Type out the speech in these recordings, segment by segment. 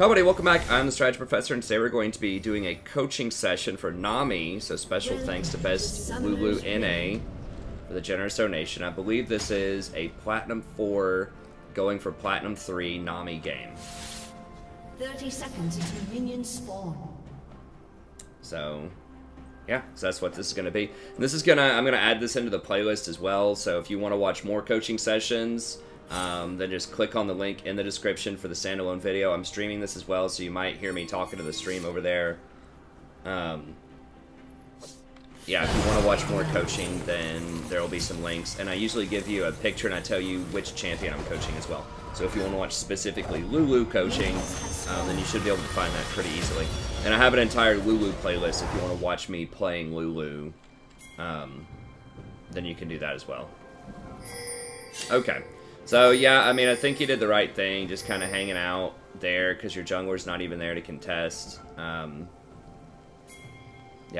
Hello everybody, welcome back. I'm the Strategy Professor, and today we're going to be doing a coaching session for Nami, so special thanks to Best Lulu NA for the generous donation. I believe this is a Platinum 4 going for Platinum 3 Nami game. 30 seconds until minions spawn. So, yeah, so that's what this is going to be. And this is I'm going to add this into the playlist as well, so if you want to watch more coaching sessions, then just click on the link in the description for the standalone video. I'm streaming this as well, so you might hear me talking to the stream over there. Yeah, if you want to watch more coaching, then there will be some links. And I usually give you a picture and I tell you which champion I'm coaching as well. So if you want to watch specifically Lulu coaching, then you should be able to find that pretty easily. And I have an entire Lulu playlist if you want to watch me playing Lulu. Then you can do that as well. Okay. So, yeah, I mean, I think you did the right thing, just kind of hanging out there, because your jungler's not even there to contest. Yeah,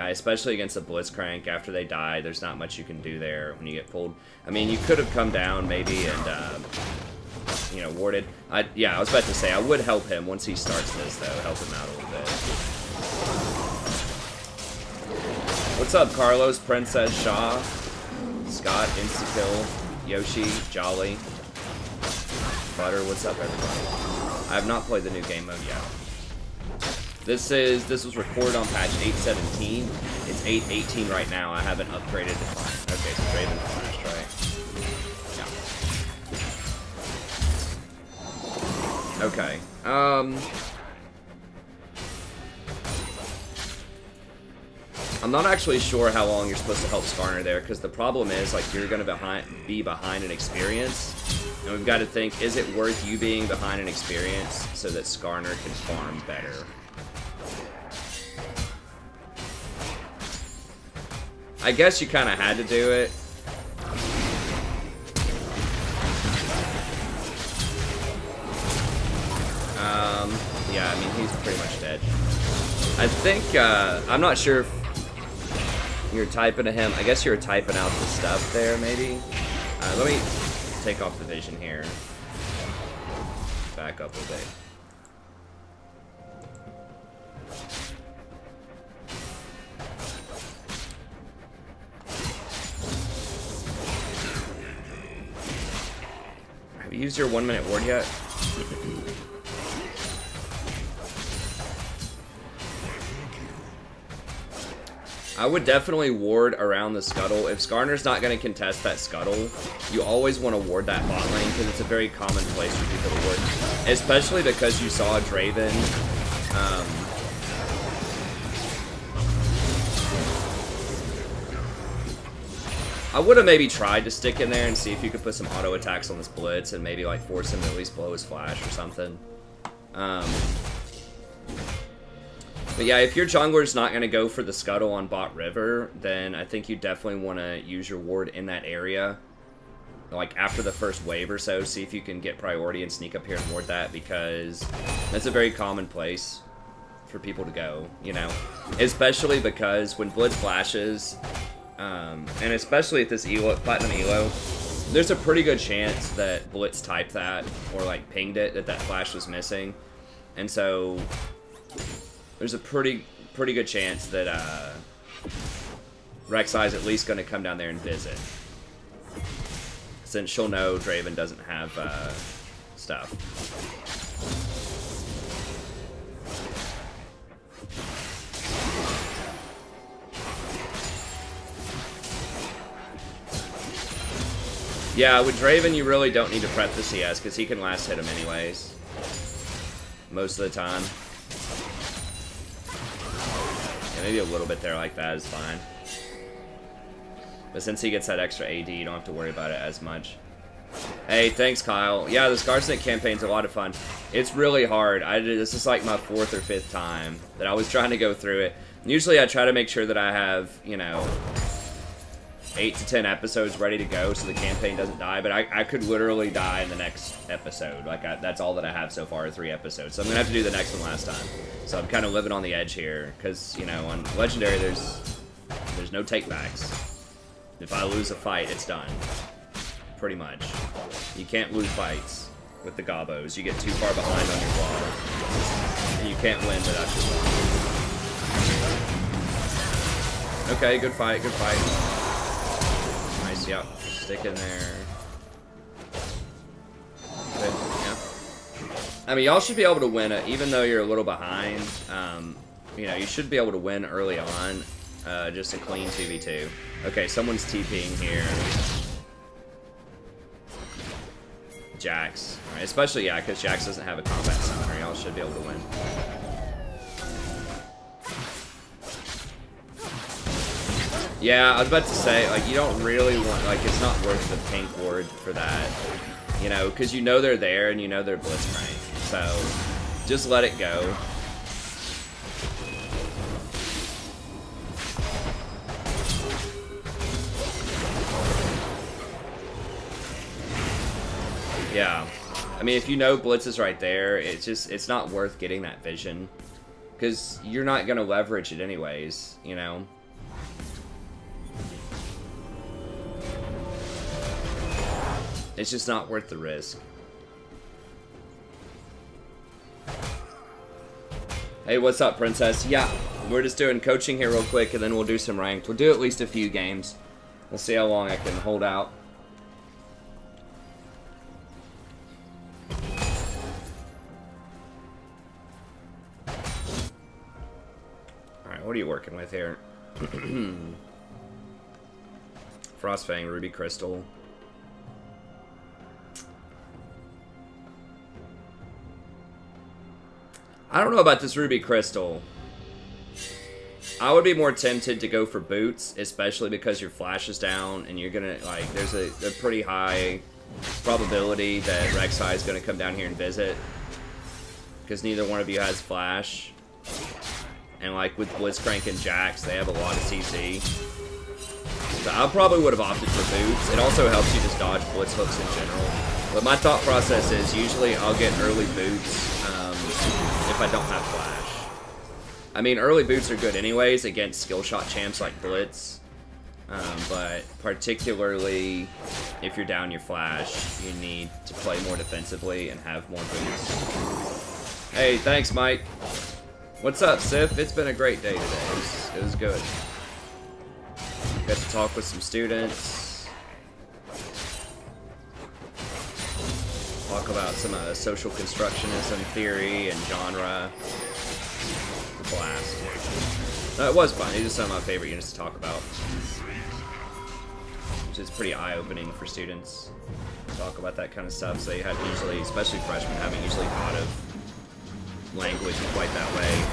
especially against a Blitzcrank, after they die, there's not much you can do there when you get pulled. I mean, you could have come down, maybe, and, you know, warded. Yeah, I was about to say, I would help him once he starts this, though, help him out a little bit. What's up, Carlos, Princess, Shaw, Scott, Instakill, Yoshi, Jolly, Butter, what's up, everybody? I have not played the new game mode yet. This was recorded on patch 8.17. It's 8.18 right now. I haven't upgraded. Okay, so Draven flashed, right? Yeah. Okay. I'm not actually sure how long you're supposed to help Skarner there, because the problem is, like, you're going to be behind in experience. And we've got to think, is it worth you being behind in experience so that Skarner can farm better? I guess you kind of had to do it. Yeah, I mean, he's pretty much dead. I think, I'm not sure if you're typing to him. I guess you're typing out the stuff there, maybe. Let me take off the vision here. Back up a bit. Have you used your 1-minute ward yet? I would definitely ward around the scuttle. If Skarner's not going to contest that scuttle, you always want to ward that bot lane, because it's a very common place for people to ward. Especially because you saw Draven. I would have maybe tried to stick in there and see if you could put some auto attacks on this Blitz and maybe like force him to at least blow his flash or something. But yeah, if your jungler's not going to go for the scuttle on bot river, then I think you definitely want to use your ward in that area. Like after the first wave or so, see if you can get priority and sneak up here and ward that, because that's a very common place for people to go, you know. Especially because when Blitz flashes, and especially at this Platinum Elo, there's a pretty good chance that Blitz typed that, or like pinged it, that flash was missing. And so there's a pretty good chance that Rek'Sai's at least going to come down there and visit, since she'll know Draven doesn't have stuff. Yeah, with Draven you really don't need to prep the CS, because he can last hit him anyways, most of the time. Maybe a little bit there like that is fine. But since he gets that extra AD, you don't have to worry about it as much. Hey, thanks, Kyle. Yeah, the Scarsnake campaign's a lot of fun. It's really hard. This is like my 4th or 5th time that I was trying to go through it. Usually I try to make sure that I have, you know, 8 to 10 episodes ready to go so the campaign doesn't die, but I could literally die in the next episode. Like, that's all that I have so far, 3 episodes. So I'm going to have to do the next one last time. So I'm kind of living on the edge here, because, you know, on Legendary, there's no takebacks. If I lose a fight, it's done. Pretty much. You can't lose fights with the Gobos. You get too far behind on your wall. And you can't win without your wand. Okay, good fight, good fight. Nice, yep. Stick in there. Good, yeah. I mean, y'all should be able to win it, even though you're a little behind. You know, you should be able to win early on. Just a clean 2v2. Okay, someone's TPing here. Jax. Right, especially, yeah, because Jax doesn't have a combat summoner. Y'all should be able to win. Yeah, I was about to say, like, you don't really want, like, it's not worth the pink ward for that. You know, because you know they're there and you know they're blitzcrank. So, just let it go. Yeah. I mean, if you know Blitz is right there, it's not worth getting that vision. Because you're not going to leverage it anyways, you know? It's just not worth the risk. Hey, what's up, Princess? Yeah, we're just doing coaching here real quick, and then we'll do some ranked. We'll do at least a few games. We'll see how long I can hold out. Alright, what are you working with here? Frostfang, Ruby Crystal. I don't know about this Ruby Crystal. I would be more tempted to go for boots, especially because your flash is down and you're gonna, like, there's a pretty high probability that Rek'Sai is gonna come down here and visit. Because neither one of you has flash. And, like, with Blitzcrank and Jax, they have a lot of CC. So I probably would have opted for boots. It also helps you just dodge blitz hooks in general. But my thought process is usually I'll get early boots if I don't have flash. I mean, early boots are good anyways against skill shot champs like Blitz. But particularly if you're down your flash, you need to play more defensively and have more boots. Hey, thanks, Mike. What's up, Sif? It's been a great day today. It was good. Got to talk with some students. Talk about some social constructionism theory and genre. Blast. No, it was fun. These are some of my favorite units to talk about. Which is pretty eye-opening for students to talk about that kind of stuff. So they have usually, especially freshmen, haven't usually thought of language quite that way.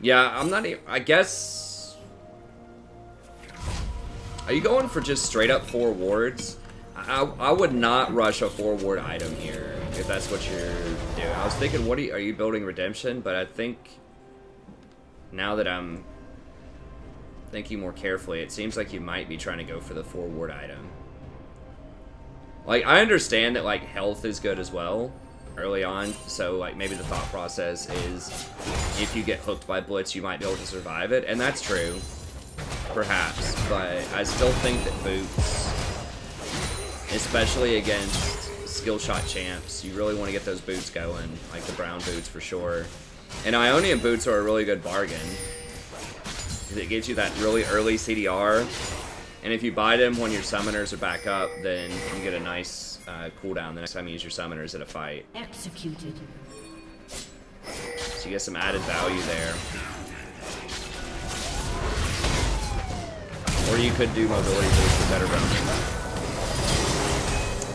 Yeah, I'm not even, I guess... Are you going for just straight up 4 wards? I would not rush a 4 ward item here, if that's what you're doing. I was thinking, what are you building Redemption? But I think, now that I'm thinking more carefully, it seems like you might be trying to go for the 4 ward item. Like, I understand that, like, health is good as well early on, so, like, maybe the thought process is if you get hooked by Blitz, you might be able to survive it, and that's true, perhaps, but I still think that boots, especially against skill shot champs, you really want to get those boots going, like the brown boots for sure. And Ionian boots are a really good bargain, because it gives you that really early CDR. And if you buy them when your summoners are back up, then you get a nice cooldown the next time you use your summoners at a fight. Executed. So you get some added value there. Or you could do mobility boost for better rounding.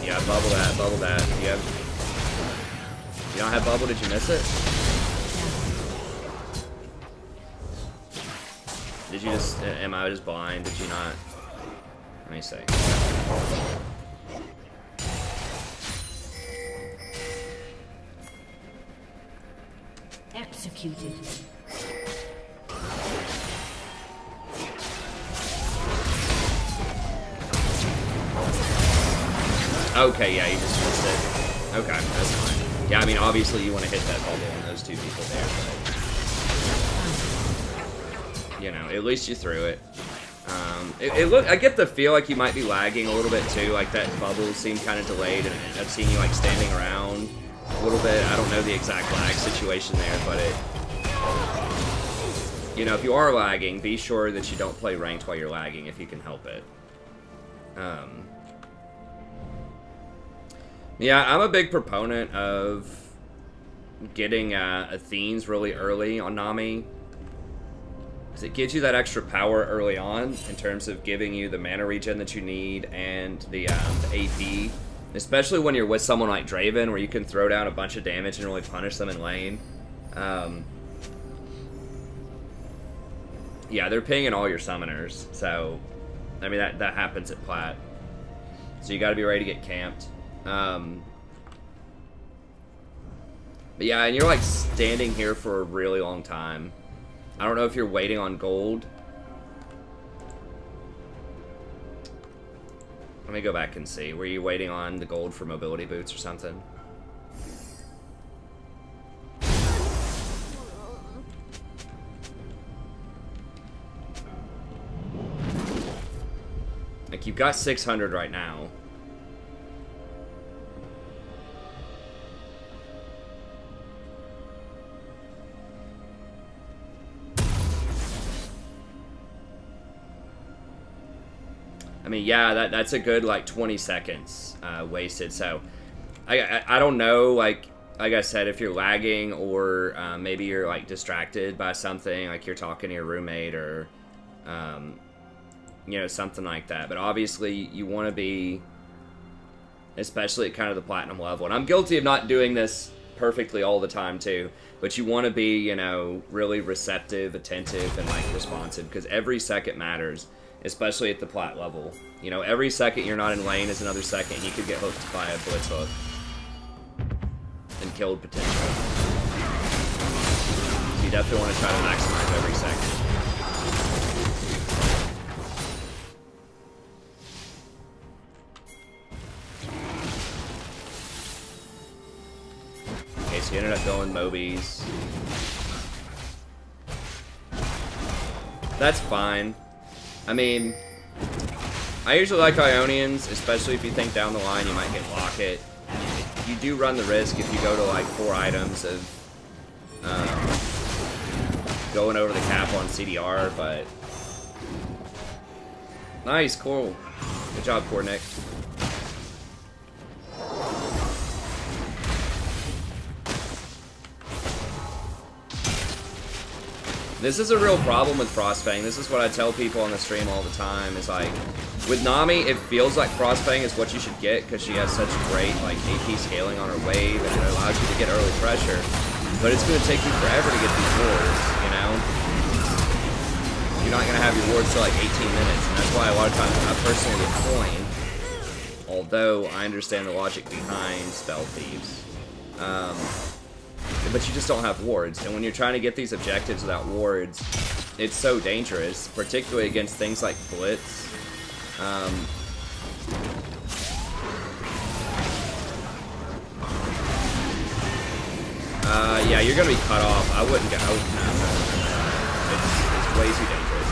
Yeah, bubble that, bubble that. You don't have bubble? Did you miss it? Did you just, am I just blind? Did you not? Let me see. Executed. Okay, yeah, you just missed it. Okay, that's fine. Yeah, I mean, obviously you want to hit that bubble on those 2 people there, but... You know, at least you threw it. I get the feel like you might be lagging a little bit too, like that bubble seemed kind of delayed, and I've seen you like standing around a little bit. I don't know the exact lag situation there, but you know, if you are lagging, be sure that you don't play ranked while you're lagging if you can help it. Yeah, I'm a big proponent of getting Athenes really early on Nami. Because it gives you that extra power early on in terms of giving you the mana regen that you need and the AP. Especially when you're with someone like Draven, where you can throw down a bunch of damage and really punish them in lane. Yeah, they're pinging all your summoners, so I mean that happens at Plat. So you got to be ready to get camped. But yeah, and you're like standing here for a really long time. I don't know if you're waiting on gold. Let me go back and see. Were you waiting on the gold for mobility boots or something? Like, you've got 600 right now. I mean, yeah, that's a good, like, 20 seconds wasted. So, I don't know, like I said, if you're lagging or maybe you're, like, distracted by something, like you're talking to your roommate or, you know, something like that. But obviously, you want to be, especially at kind of the platinum level. And I'm guilty of not doing this perfectly all the time, too. But you want to be, you know, really receptive, attentive, and, like, responsive. Because every second matters. Especially at the plat level. You know, every second you're not in lane is another second, and you could get hooked by a blitz hook. And killed potentially. So you definitely want to try to maximize every second. Okay, so you ended up going Mobies. That's fine. I mean, I usually like Ionians, especially if you think down the line you might get Locket. You do run the risk if you go to like 4 items of going over the cap on CDR, but nice, cool. Good job, poor Nick. This is a real problem with Frostfang. This is what I tell people on the stream all the time. Is like, with Nami, it feels like Frostfang is what you should get because she has such great like AP scaling on her wave and it allows you to get early pressure. But it's going to take you forever to get these wards, you know? You're not going to have your wards till like 18 minutes, and that's why a lot of times I personally would coin. Although I understand the logic behind Spell Thieves. But you just don't have wards, and when you're trying to get these objectives without wards, it's so dangerous, particularly against things like Blitz. Yeah, you're gonna be cut off. I wouldn't go. No. It's way too dangerous.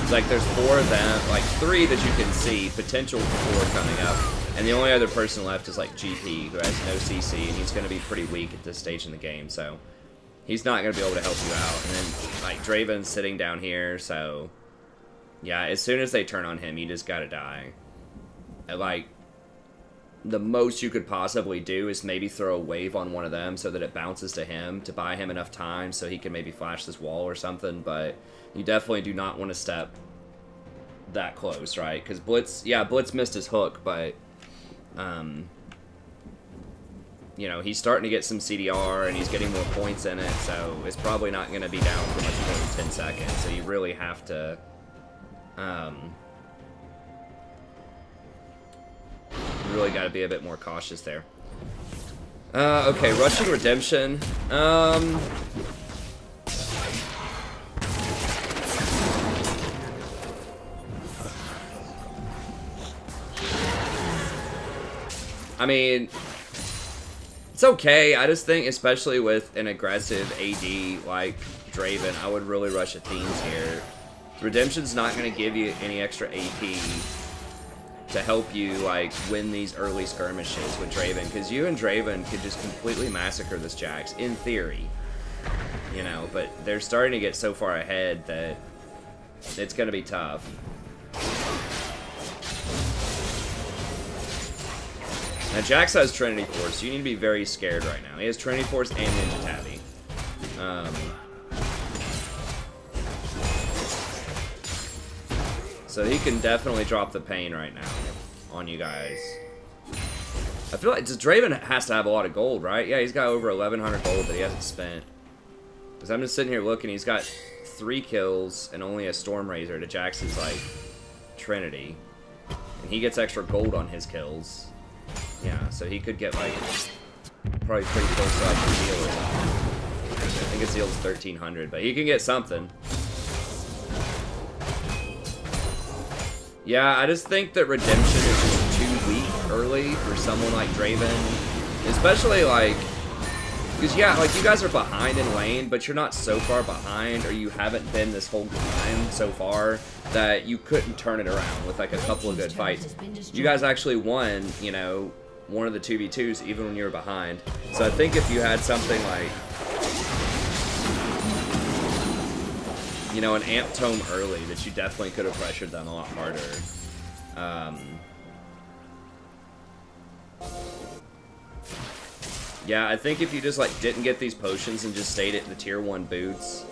It's like there's 4 of them, like 3 that you can see, potential 4 coming up. And the only other person left is, like, GP, who has no CC, and he's going to be pretty weak at this stage in the game, so he's not going to be able to help you out. And then, like, Draven's sitting down here, so yeah, as soon as they turn on him, you just got to die. And, like, the most you could possibly do is maybe throw a wave on one of them so that it bounces to him to buy him enough time so he can maybe flash this wall or something, but you definitely do not want to step that close, right? Because Blitz, yeah, Blitz missed his hook, but you know, he's starting to get some CDR and he's getting more points in it, so it's probably not going to be down for much more than 10 seconds, so you really have to really got to be a bit more cautious there. Okay, rushing redemption. I mean, it's okay. I just think, especially with an aggressive AD like Draven, I would really rush Athenes here. Redemption's not going to give you any extra AP to help you, like, win these early skirmishes with Draven, because you and Draven could just completely massacre this Jax, in theory. You know, but they're starting to get so far ahead that it's going to be tough. Now, Jax has Trinity Force, so you need to be very scared right now. He has Trinity Force and Ninja Tabby. So he can definitely drop the pain right now on you guys. I feel like Draven has to have a lot of gold, right? Yeah, he's got over 1,100 gold that he hasn't spent. Because I'm just sitting here looking, he's got 3 kills and only a Storm Razor to Jax's, like, Trinity. And he gets extra gold on his kills. Yeah, so he could get, like, probably pretty close to, like, the deal or something. I think his deal is 1,300, but he can get something. Yeah, I just think that Redemption is just too weak early for someone like Draven. Especially, like, because, yeah, like, you guys are behind in lane, but you're not so far behind, or you haven't been this whole time so far, that you couldn't turn it around with, like, a couple of good fights. You guys actually won, you know, one of the 2v2s, even when you were behind. So I think if you had something like, you know, an Amp Tome early, that you definitely could have pressured them a lot harder. Yeah, I think if you just, like, didn't get these potions and just stayed at the tier 1 boots,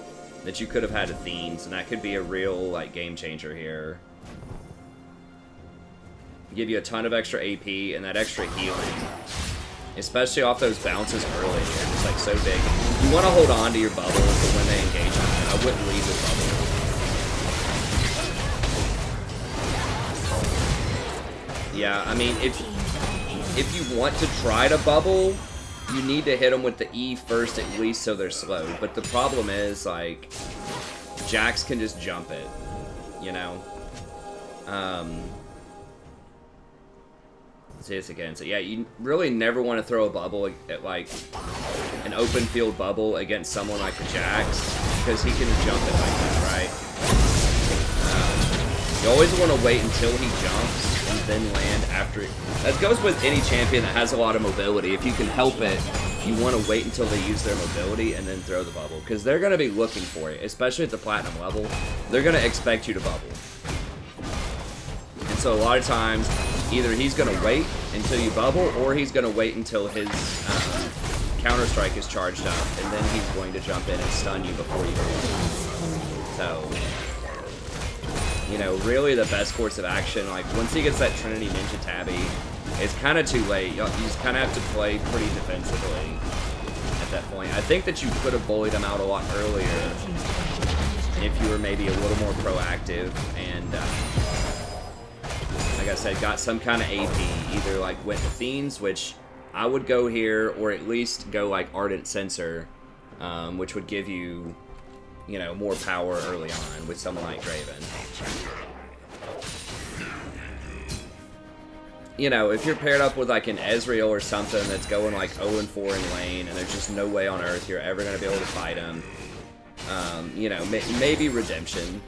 that you could have had Athenes, and that could be a real, like, game changer here. Give you a ton of extra AP and that extra healing. Especially off those bounces early. They're just, like, so big. You want to hold on to your bubble for when they engage on it. I wouldn't leave the bubble. Yeah, I mean, if you want to try to bubble, you need to hit them with the E first at least so they're slow. But the problem is, like, Jax can just jump it, you know? Let's see this again. So yeah, you really never want to throw a bubble at, like, an open field bubble against someone like the Jax, because he can jump it like that, right? You always want to wait until he jumps and then land after it. That goes with any champion that has a lot of mobility. If you can help it, you want to wait until they use their mobility and then throw the bubble, because they're going to be looking for it, especially at the platinum level. They're going to expect you to bubble. And so a lot of times, either he's going to wait until you bubble, or he's going to wait until his counter-strike is charged up, and then he's going to jump in and stun you before you bubble. So, you know, really the best course of action, like, once he gets that Trinity Ninja Tabby, it's kind of too late. You just kind of have to play pretty defensively at that point. I think that you could have bullied him out a lot earlier if you were maybe a little more proactive and, like I said, got some kind of AP. Either, like, went Athenes, which I would go here, or at least go, like, Ardent Sensor, which would give you, you know, more power early on with someone like Draven. You know, if you're paired up with, like, an Ezreal or something that's going, like, 0-4 in lane, and there's just no way on earth you're ever going to be able to fight him, you know, maybe Redemption,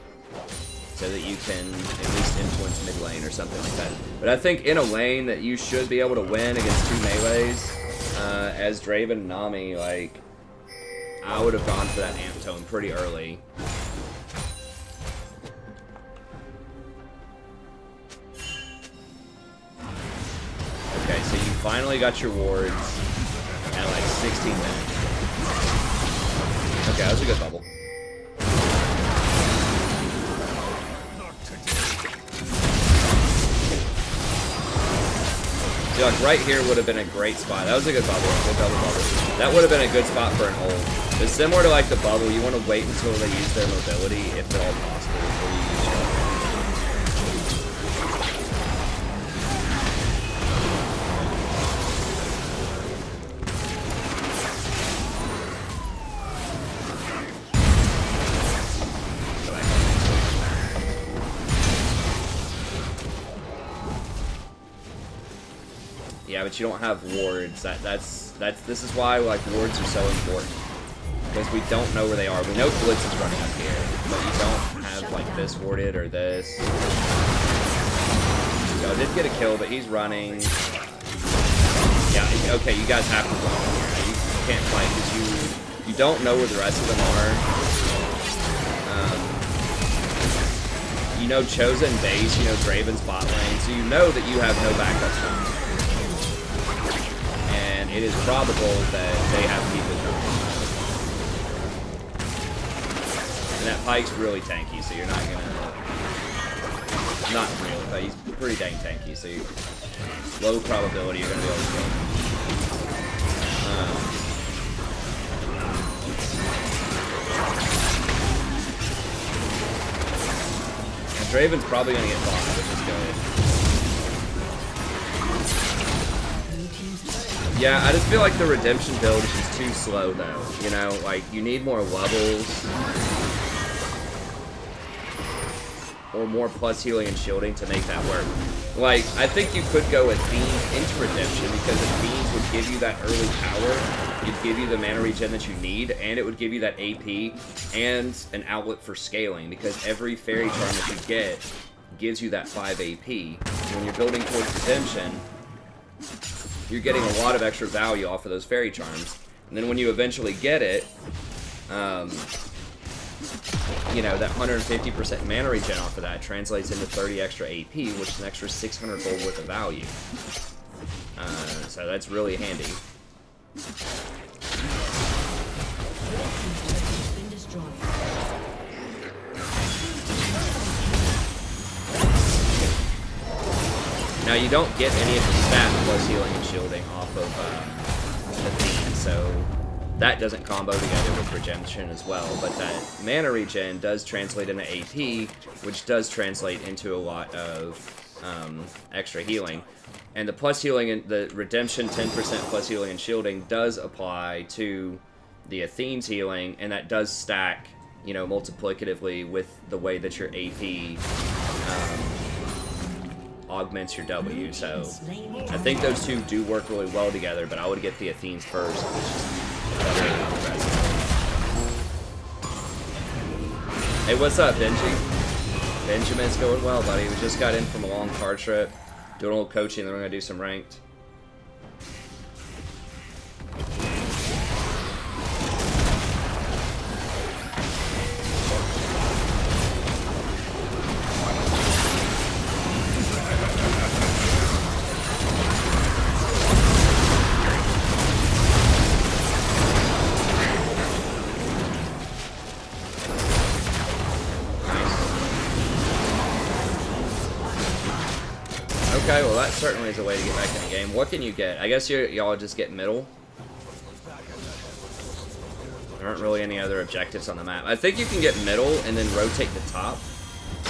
so that you can at least influence mid lane or something like that. But I think in a lane that you should be able to win against 2 melees, as Draven and Nami, like, I would have gone for that Amp Tome pretty early. Okay, so you finally got your wards at, like, 16 minutes. Okay, that was a good bubble. See, like, right here would have been a great spot. That was a good bubble. Good double bubble. That would have been a good spot for an ult. But similar to, like, the bubble, you want to wait until they use their mobility, if at all possible, before you use it. Yeah, but you don't have wards. This is why, like, wards are so important. because we don't know where they are. We know Blitz is running up here, but you don't have like this warded or this. So I did get a kill, but he's running. Yeah, okay, you guys have to run here. You can't fight because you don't know where the rest of them are. You know Chosen base, you know Draven's bot lane, so you know that you have no backup time. And it is probable that they have people coming. And that Pyke's really tanky, so you're not gonna... Not really, but he's pretty dang tanky, so low probability you're gonna be able to kill him. Draven's probably gonna get bought, which is good. Yeah, I just feel like the redemption build is just too slow though. You know, like you need more levels or more plus healing and shielding to make that work. Like, I think you could go with Fiends into redemption because the Fiends would give you that early power, it'd give you the mana regen that you need, and it would give you that AP and an outlet for scaling because every fairy charm that you get gives you that 5 AP. When you're building towards redemption, you're getting a lot of extra value off of those fairy charms. And then when you eventually get it, you know, that 150% mana regen off of that translates into 30 extra AP, which is an extra 600 gold worth of value. So that's really handy. Now you don't get any of the stat plus healing and shielding off of the Fiend, so that doesn't combo together with redemption as well, but that mana regen does translate into AP, which does translate into a lot of extra healing. And the plus healing and the redemption 10% plus healing and shielding does apply to the Athene's healing, and that does stack, you know, multiplicatively with the way that your AP augments your W. So I think those two do work really well together, but I would get the Athene's first. Hey, what's up, Benji? Benjamin's going well, buddy. We just got in from a long car trip, doing a little coaching, then we're gonna do some ranked. Okay, well that certainly is a way to get back in the game. What can you get? I guess y'all just get middle. There aren't really any other objectives on the map. I think you can get middle and then rotate the top.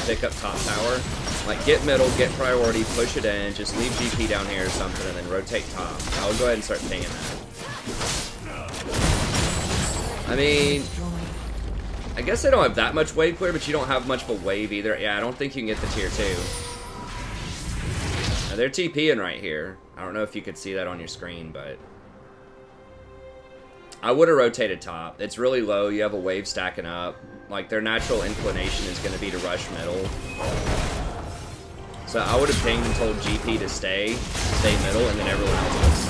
Pick up top tower. Like, get middle, get priority, push it in, just leave GP down here or something, and then rotate top. I would go ahead and start pinging that. I mean, I guess they don't have that much wave clear, but you don't have much of a wave either. Yeah, I don't think you can get the tier 2. They're TPing right here. I don't know if you could see that on your screen, but I would have rotated top. It's really low. You have a wave stacking up. Like, their natural inclination is going to be to rush middle. So I would have pinged and told GP to stay middle, and then everyone else goes.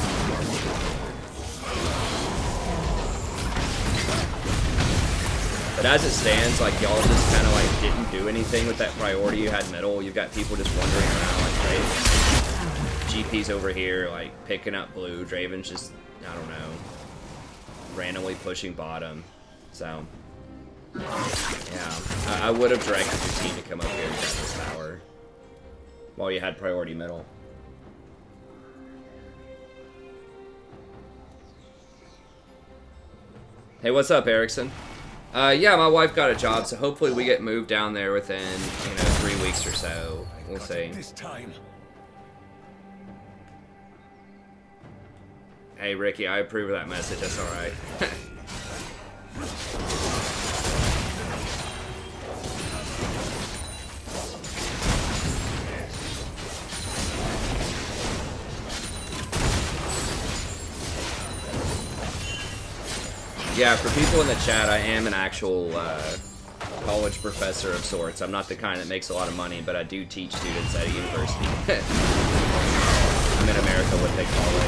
But as it stands, like, y'all just kind of, like, didn't do anything with that priority you had middle. You've got people just wandering around, like, right? GP's over here, like, picking up blue. Draven's just, I don't know, randomly pushing bottom. So, yeah. I would have directed your team to come up here and get this tower while you had priority middle. Hey, what's up, Erickson? Yeah, my wife got a job, so hopefully we get moved down there within, you know, 3 weeks or so. We'll see. Hey, Ricky, I approve of that message. That's all right. Yeah, for people in the chat, I am an actual college professor of sorts. I'm not the kind that makes a lot of money, but I do teach students at a university. I'm in America what they call a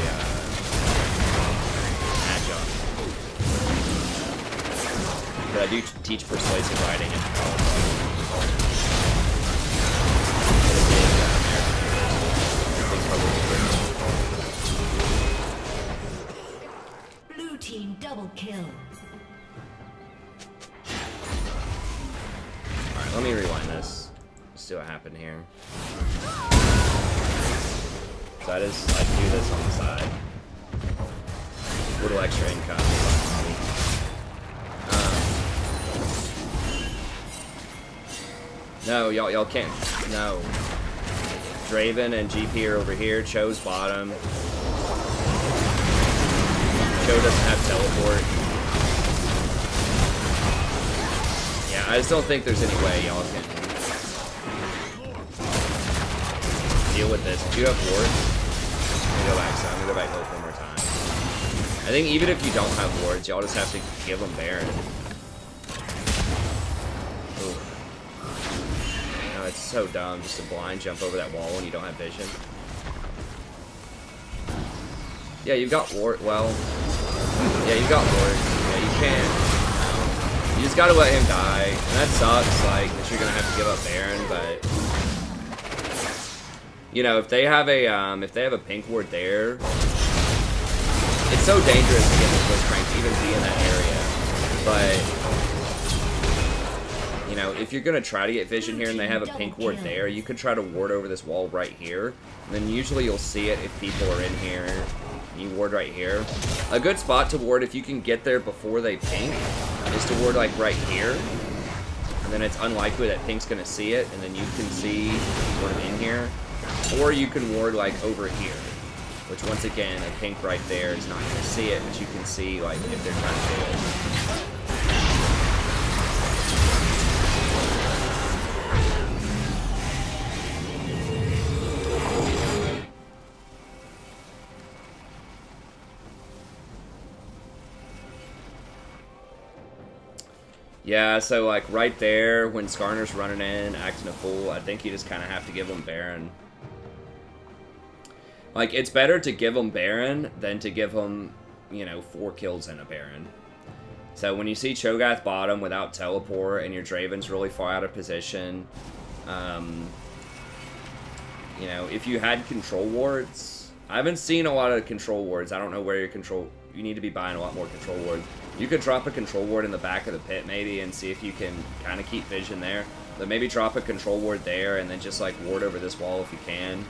adjunct. But I do teach persuasive writing at college. Blue team double kill. Alright, let me rewind this. See what happened here. So I just like do this on the side. A little extra income. No, y'all can't. No. Draven and GP are over here. Cho's bottom. Cho doesn't have teleport. Yeah, I just don't think there's any way y'all can deal with this. Do you have wards? I'm gonna go back, so I'm gonna go back hope one more time. I think even if you don't have wards, y'all just have to give them Baron. Ooh. No, it's so dumb just to blind jump over that wall when you don't have vision. Yeah, you've got ward. Well, yeah, you've got wards. Yeah, you can't. You just gotta let him die, and that sucks. Like that you're gonna have to give up Baron, but you know if they have a pink ward there, it's so dangerous to get the Swiss Crank to even be in that area. But you know if you're gonna try to get vision here and they have a pink ward there, you could try to ward over this wall right here, and then usually you'll see it if people are in here. You ward right here. A good spot to ward if you can get there before they pink is to ward like right here, and then it's unlikely that pink's gonna see it, and then you can see sort of in here, or you can ward like over here, which once again a pink right there is not gonna see it, but you can see like if they're trying to do it. Yeah, so like right there, when Skarner's running in, acting a fool, I think you just kind of have to give him Baron. Like, it's better to give him Baron than to give him, you know, 4 kills in a Baron. So when you see Cho'Gath bottom without teleport and your Draven's really far out of position, you know, if you had control wards, I haven't seen a lot of control wards. I don't know where your control, you need to be buying a lot more control wards. You could drop a control ward in the back of the pit maybe and see if you can kind of keep vision there. Then maybe drop a control ward there and then just like ward over this wall if you can.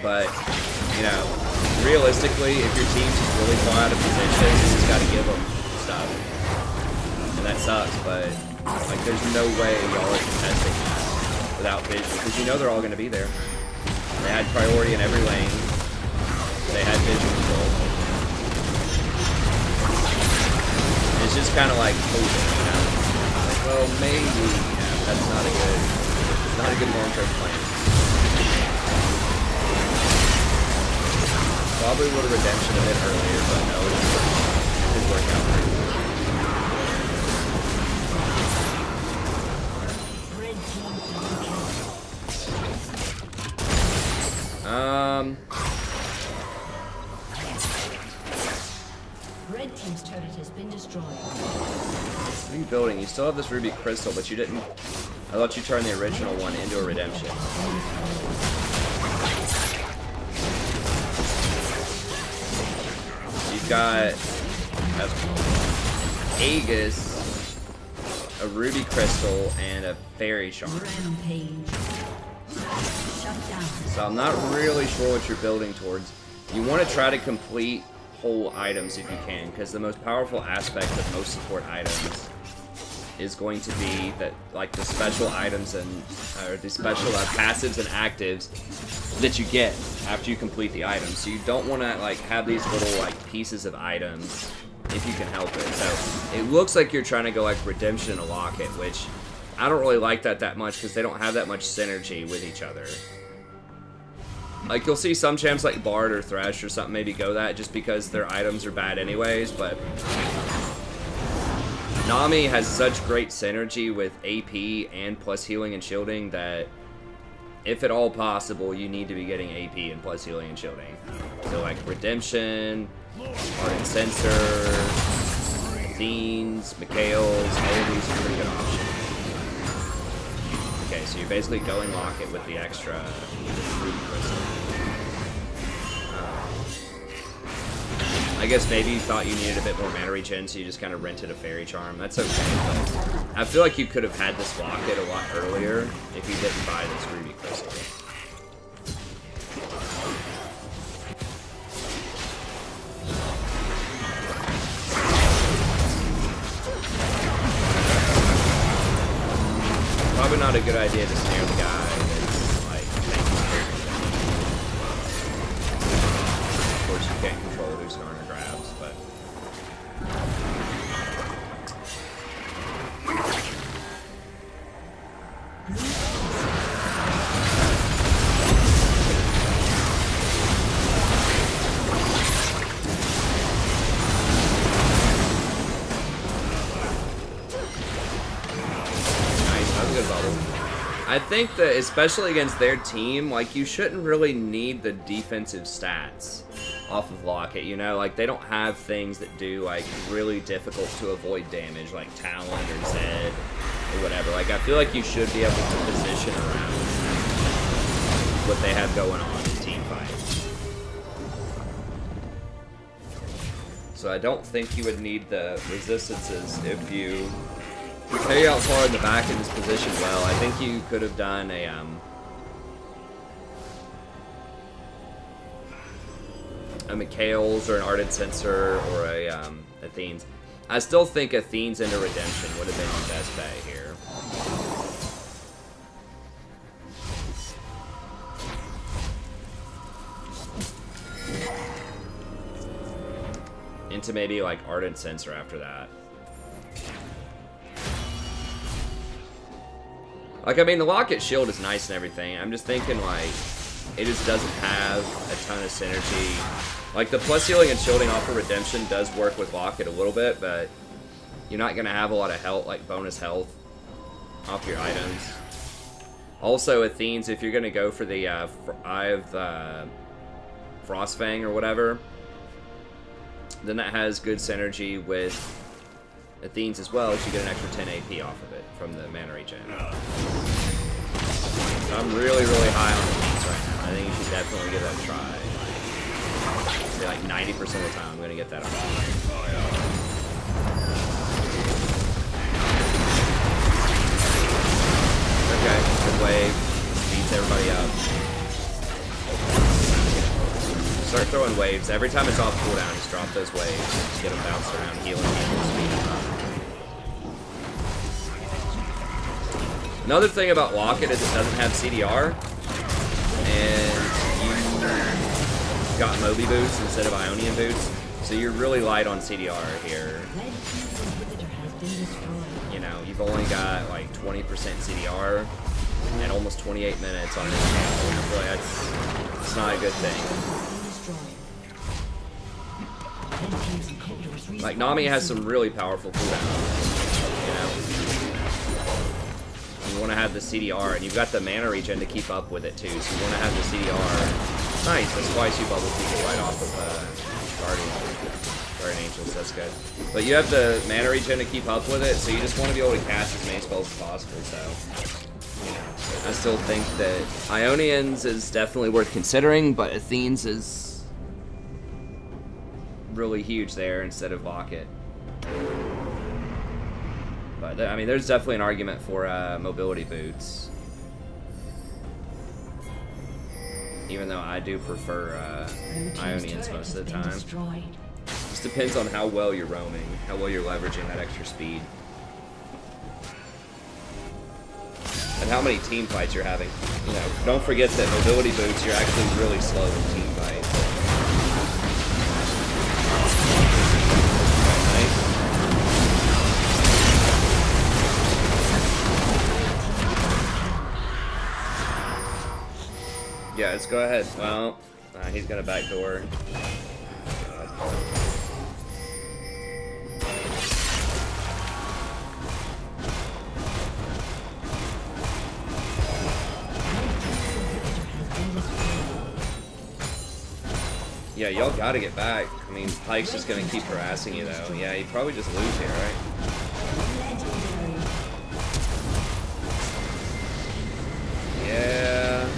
But, you know, realistically, if your team's just really far out of position, you just got to give them stuff. And that sucks, but like there's no way y'all are contesting that without vision because you know they're all going to be there. They had priority in every lane. They had vision control. It's just kind of like hoping, you know. Like, well, maybe, yeah, that's not a good long-term plan. Probably would have redemption a bit earlier, but no, it didn't work out. Red team's turret has been destroyed. What are you building? You still have this ruby crystal, but you didn't. I thought you turned the original one into a redemption. You've got Aegis, a ruby crystal, and a fairy shard. Rampage. Shut down. So I'm not really sure what you're building towards. You want to try to complete whole items if you can, because the most powerful aspect of most support items is going to be that, like the special items and or the special passives and actives that you get after you complete the item. So you don't want to like have these little like pieces of items if you can help it. So it looks like you're trying to go like redemption and a locket, which I don't really like that much because they don't have that much synergy with each other. Like, you'll see some champs like Bard or Thresh or something maybe go that just because their items are bad anyways, but Nami has such great synergy with AP and plus healing and shielding that if at all possible, you need to be getting AP and plus healing and shielding. So like Redemption, Ardent Sensor, Athenes, Mikhails, all of these are pretty good options. Okay, so you're basically going Locket with the extra Ruby Crystal. I guess maybe you thought you needed a bit more mana regen, so you just kind of rented a Fairy Charm. That's okay, but I feel like you could have had this Locket a lot earlier if you didn't buy this Ruby Crystal. Probably not a good idea to snare the guy that's like of course you can't control who's garner grabs, but I think that, especially against their team, like, you shouldn't really need the defensive stats off of Locket, you know? Like, they don't have things that do, like, really difficult to avoid damage, like Talon or Zed or whatever. Like, I feel like you should be able to position around what they have going on in team fights. So I don't think you would need the resistances if you carry out far in the back in this position well. I think you could have done a Mikhails or an Ardent Sensor or a Athenes. I still think Athenes into Redemption would have been your best bet here. Into maybe like Ardent Sensor after that. Like, I mean, the Locket shield is nice and everything. I'm just thinking, like, it just doesn't have a ton of synergy. Like, the plus healing and shielding off of Redemption does work with Locket a little bit, but you're not going to have a lot of health, like bonus health off your items. Also, Athenes, if you're going to go for the Eye of the Frostfang or whatever, then that has good synergy with Athenes as well, so you get an extra 10 AP off of it from the mana regen. So I'm really, really high on Athenes right now. I think you should definitely give that a try. Like 90% of the time, I'm going to get that off. Okay, good wave. Beats everybody up. Start throwing waves. Every time it's off cooldown, just drop those waves. Just get them bounced around, healing people, speed them up. Another thing about Locket is it doesn't have CDR, and you got Moby boots instead of Ionian boots, so you're really light on CDR here. You know, you've only got like 20% CDR and almost 28 minutes on this channel. I feel like that's not a good thing. Like, Nami has some really powerful cooldowns, you know? You want to have the CDR, and you've got the mana regen to keep up with it too, so you want to have the CDR. Nice, that's twice you bubble people right off of Guardian Angels, that's good. But you have the mana regen to keep up with it, so you just want to be able to cast as many spells as possible, so you know, I still think that Ionians is definitely worth considering, but Athenes is really huge there instead of Locket. But, I mean, there's definitely an argument for mobility boots. Even though I do prefer Ionians most of the time. Just depends on how well you're roaming, how well you're leveraging that extra speed. And how many team fights you're having. You know, don't forget that mobility boots, you're actually really slow in team fights. Yeah, let's go ahead. Well, he's got a back door. Yeah, y'all gotta get back. I mean, Pyke's just gonna keep harassing you, though. Yeah, he'd probably just lose here, right? Yeah.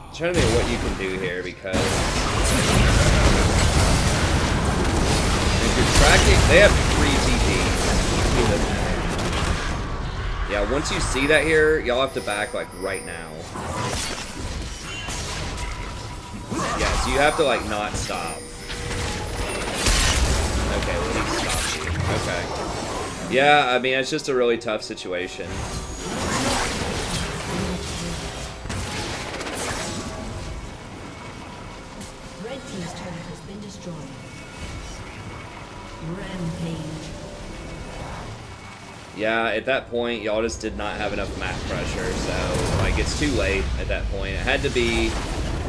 I'm trying to think of what you can do here, because if you're tracking, they have 3 TPs. Yeah, once you see that here, y'all have to back, like, right now. Yeah, so you have to, like, not stop. Okay, well, he stopped you. Okay. Yeah, I mean, it's just a really tough situation. Red team's turret has been destroyed. Rampage. Yeah, at that point, y'all just did not have enough map pressure, so, like, it's too late at that point. It had to be,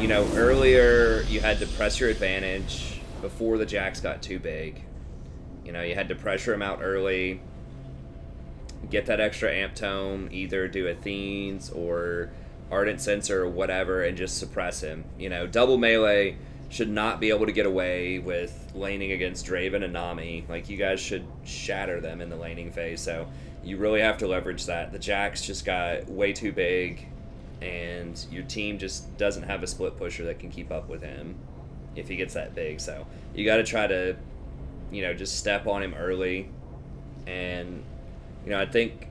you know, earlier you had to press your advantage before the jacks got too big. You know, you had to pressure him out early, get that extra amp tome, either do Athene's or Ardent Sensor or whatever, and just suppress him. You know, double melee should not be able to get away with laning against Draven and Nami. Like, you guys should shatter them in the laning phase, so you really have to leverage that. The jacks just got way too big, and your team just doesn't have a split pusher that can keep up with him if he gets that big. So you got to try to, you know, just step on him early. And, you know, I think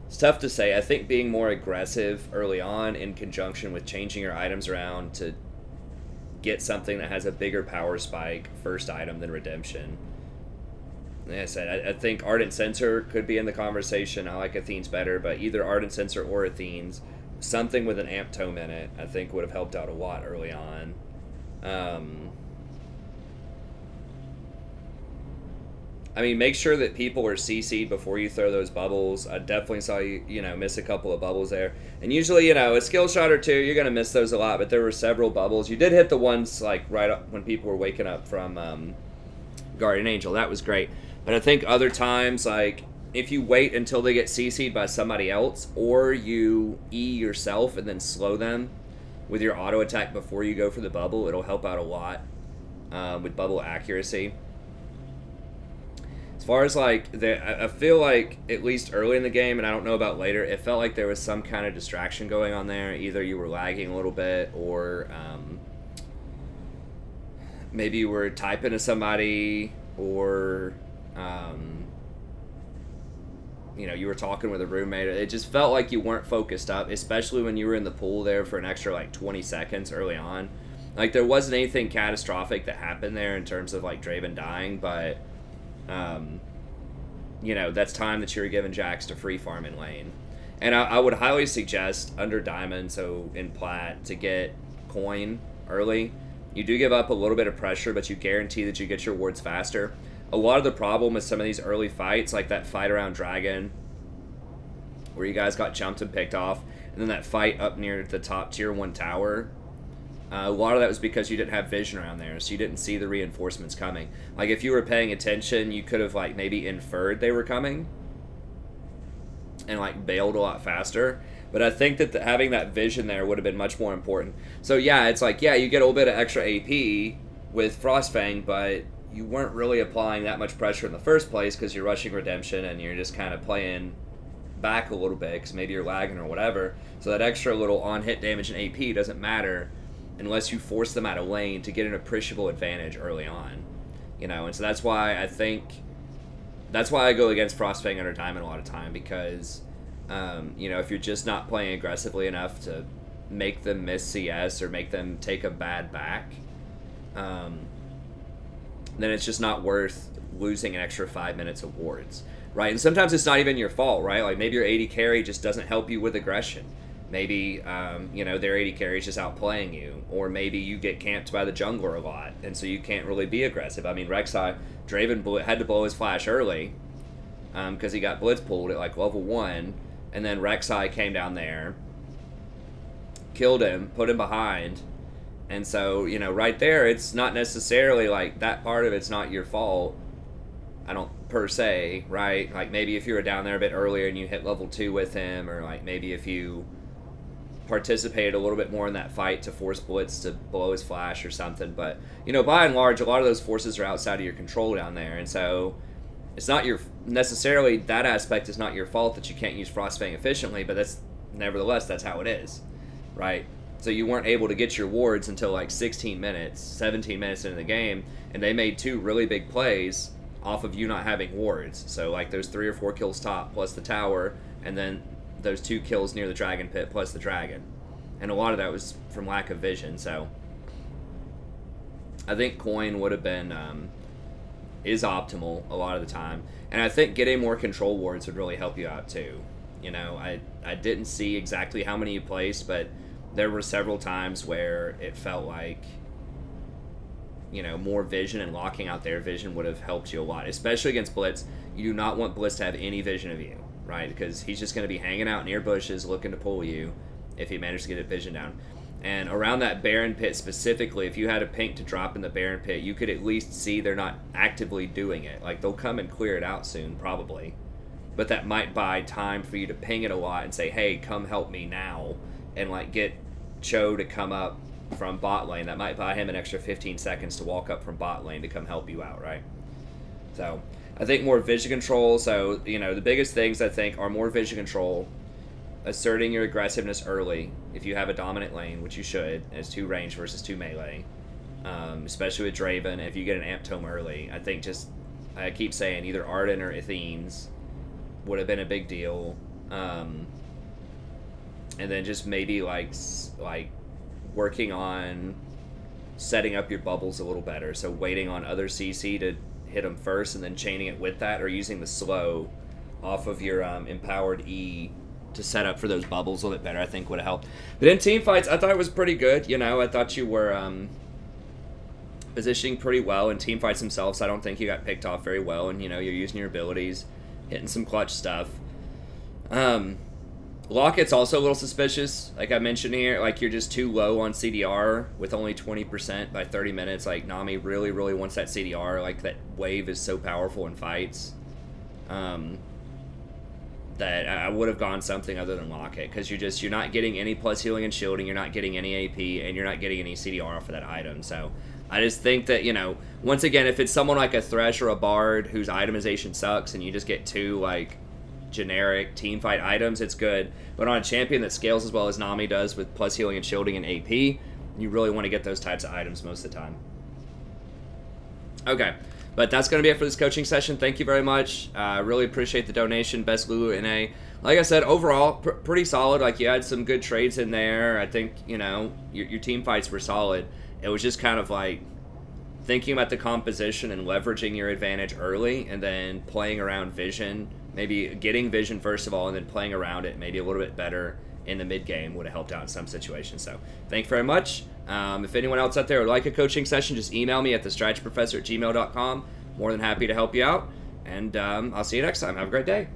it's tough to say. I think being more aggressive early on in conjunction with changing your items around to get something that has a bigger power spike first item than Redemption. Like I said, I think Ardent Sensor could be in the conversation. I like Athene's better, but either Ardent Sensor or Athene's, something with an amp tome in it, I think would have helped out a lot early on. I mean, make sure that people are CC'd before you throw those bubbles. I definitely saw you, you know, miss a couple of bubbles there. And usually, you know, a skill shot or two, you're going to miss those a lot, but there were several bubbles. You did hit the ones, like, right up when people were waking up from Guardian Angel. That was great. But I think other times, like, if you wait until they get CC'd by somebody else, or you E yourself and then slow them with your auto attack before you go for the bubble, it'll help out a lot with bubble accuracy. As far as, like, I feel like, at least early in the game, and I don't know about later, it felt like there was some kind of distraction going on there. Either you were lagging a little bit, or maybe you were typing to somebody, or, you know, you were talking with a roommate. It just felt like you weren't focused up, especially when you were in the pool there for an extra, like, 20 seconds early on. Like, there wasn't anything catastrophic that happened there in terms of, like, Draven dying, but you know, that's time that you're giving jacks to free farm in lane. And I would highly suggest under Diamond, so in Plat, to get coin early. You do give up a little bit of pressure, but you guarantee that you get your wards faster. A lot of the problem with some of these early fights, like that fight around Dragon, where you guys got jumped and picked off, and then that fight up near the top tier 1 tower, a lot of that was because you didn't have vision around there, so you didn't see the reinforcements coming. Like, if you were paying attention, you could have, like, maybe inferred they were coming and, like, bailed a lot faster. But I think that having that vision there would have been much more important. So, yeah, it's like, yeah, you get a little bit of extra AP with Frostfang, but you weren't really applying that much pressure in the first place because you're rushing Redemption and you're just kind of playing back a little bit because maybe you're lagging or whatever. So that extra little on-hit damage and AP doesn't matter unless you force them out of lane to get an appreciable advantage early on, you know. And so that's why I think, that's why I go against Frostfang under Diamond a lot of time, because, you know, if you're just not playing aggressively enough to make them miss CS or make them take a bad back, then it's just not worth losing an extra 5 minutes of wards, right? And sometimes it's not even your fault, right? Like, maybe your AD carry just doesn't help you with aggression. Maybe, you know, their AD carry is just outplaying you. Or maybe you get camped by the jungler a lot, and so you can't really be aggressive. I mean, Rek'Sai, Draven had to blow his flash early, because he got blitz pulled at like level 1, and then Rek'Sai came down there, killed him, put him behind, and so, you know, right there, it's not necessarily like that part of it's not your fault, I don't, per se, right? Like maybe if you were down there a bit earlier and you hit level 2 with him, or like maybe if you participated a little bit more in that fight to force Blitz to blow his flash or something. But, you know, by and large, a lot of those forces are outside of your control down there, and so it's not your, necessarily, that aspect is not your fault that you can't use Frostfang efficiently, but that's, nevertheless, that's how it is, right? So you weren't able to get your wards until like 16 minutes, 17 minutes into the game, and they made 2 really big plays off of you not having wards. So like those 3 or 4 kills top, plus the tower, and then those 2 kills near the dragon pit plus the dragon, and a lot of that was from lack of vision. So I think coin would have been is optimal a lot of the time, and I think getting more control wards would really help you out too. You know, I didn't see exactly how many you placed, but there were several times where it felt like, you know, more vision and locking out their vision would have helped you a lot, especially against Blitz. You do not want Blitz to have any vision of you, right? Because he's just going to be hanging out near bushes looking to pull you if he manages to get a vision down. And around that Baron Pit specifically, if you had a pink to drop in the Baron Pit, you could at least see they're not actively doing it. Like, they'll come and clear it out soon, probably. But that might buy time for you to ping it a lot and say, hey, come help me now. And, like, get Cho to come up from bot lane. That might buy him an extra 15 seconds to walk up from bot lane to come help you out, right? So I think more vision control. So, you know, the biggest things I think are more vision control, asserting your aggressiveness early if you have a dominant lane, which you should, as 2 range versus 2 melee, especially with Draven. If you get an Amp Tome early, I think just, I keep saying either Arden or Athene's would have been a big deal. And then just maybe like working on setting up your bubbles a little better. So waiting on other CC to hit them first and then chaining it with that, or using the slow off of your empowered E to set up for those bubbles a little bit better, I think would have helped. But in team fights, I thought it was pretty good. You know, I thought you were positioning pretty well in team fights themselves. I don't think you got picked off very well, and, you know, you're using your abilities, hitting some clutch stuff. Locket's also a little suspicious, like I mentioned here. Like, you're just too low on CDR with only 20% by 30 minutes. Like, Nami really, really wants that CDR. Like, that wave is so powerful in fights. That I would have gone something other than Locket, because you're not getting any plus healing and shielding, you're not getting any AP, and you're not getting any CDR for that item. So I just think that, you know, once again, if it's someone like a Thresh or a Bard whose itemization sucks and you just get 2 like generic team fight items, it's good. But on a champion that scales as well as Nami does with plus healing and shielding and AP, you really want to get those types of items most of the time. Okay. But that's going to be it for this coaching session. Thank you very much. Really appreciate the donation. Best Lulu NA. Like I said, overall, pretty solid. Like, you had some good trades in there. I think, you know, your team fights were solid. It was just kind of like thinking about the composition and leveraging your advantage early, and then playing around vision. Maybe getting vision first of all, and then playing around it maybe a little bit better in the mid-game would have helped out in some situations. So, thank you very much. If anyone else out there would like a coaching session, just email me at thestrategyprofessor@gmail.com. More than happy to help you out. And I'll see you next time. Have a great day.